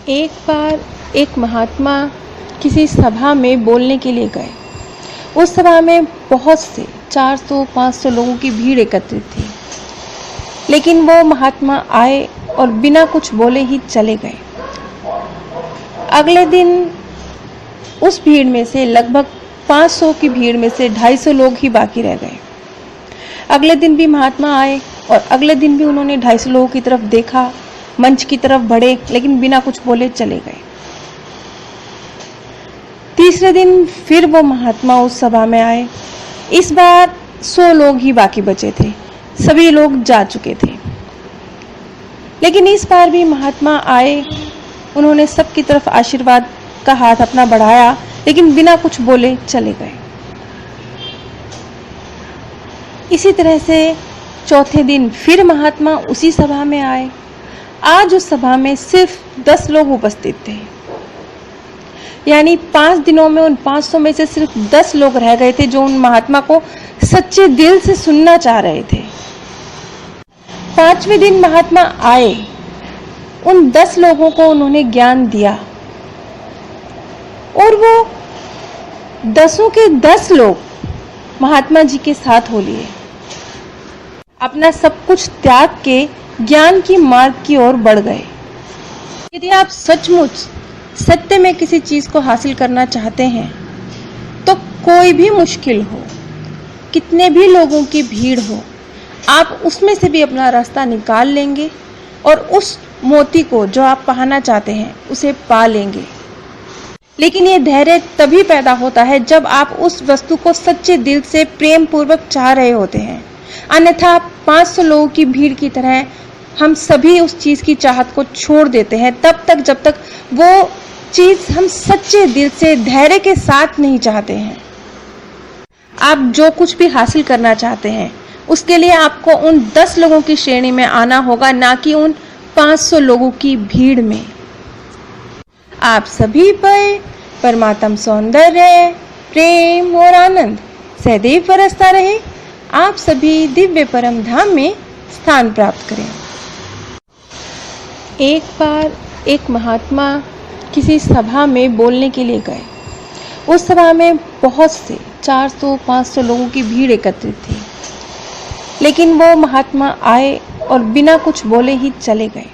एक बार एक महात्मा किसी सभा में बोलने के लिए गए। उस सभा में बहुत से 400-500 लोगों की भीड़ एकत्रित थी, लेकिन वो महात्मा आए और बिना कुछ बोले ही चले गए। अगले दिन उस भीड़ में से लगभग 500 की भीड़ में से 250 लोग ही बाकी रह गए। अगले दिन भी महात्मा आए और अगले दिन भी उन्होंने 250 लोगों की तरफ देखा, मंच की तरफ बढ़े, लेकिन बिना कुछ बोले चले गए। तीसरे दिन फिर वो महात्मा उस सभा में आए। इस बार 100 लोग ही बाकी बचे थे, सभी लोग जा चुके थे। लेकिन इस बार भी महात्मा आए, उन्होंने सबकी तरफ आशीर्वाद का हाथ अपना बढ़ाया, लेकिन बिना कुछ बोले चले गए। इसी तरह से चौथे दिन फिर महात्मा उसी सभा में आए। आज उस सभा में सिर्फ 10 लोग उपस्थित थे, यानी 5 दिनों में उन 500 में से सिर्फ 10 लोग रह गए थे जो उन महात्मा को सच्चे दिल से सुनना चाह रहे थे। 5वें दिन महात्मा आए, उन 10 लोगों को उन्होंने ज्ञान दिया और वो 10 के 10 लोग महात्मा जी के साथ हो लिए। अपना सब कुछ त्याग के ज्ञान की मार्ग की ओर बढ़ गए। यदि आप सचमुच सत्य में किसी चीज को हासिल करना चाहते हैं तो कोई भी मुश्किल हो, कितने भी लोगों की भीड़ हो, आप उसमें से भी अपना रास्ता निकाल लेंगे और उस मोती को जो आप पाना चाहते हैं उसे पा लेंगे। लेकिन ये धैर्य तभी पैदा होता है जब आप उस वस्तु को सच्चे दिल से प्रेम पूर्वक चाह रहे होते हैं। अन्यथा 500 लोगों की भीड़ की तरह हम सभी उस चीज की चाहत को छोड़ देते हैं तब तक जब तक वो चीज हम सच्चे दिल से धैर्य के साथ नहीं चाहते हैं। आप जो कुछ भी हासिल करना चाहते हैं उसके लिए आपको उन 10 लोगों की श्रेणी में आना होगा, ना कि उन 500 लोगों की भीड़ में। आप सभी पर परमात्म सौंदर्य, प्रेम और आनंद सदैव बरसता रहे। आप सभी दिव्य परम धाम में स्थान प्राप्त करें। एक बार एक महात्मा किसी सभा में बोलने के लिए गए। उस सभा में बहुत से 400-500 लोगों की भीड़ एकत्रित थी, लेकिन वो महात्मा आए और बिना कुछ बोले ही चले गए।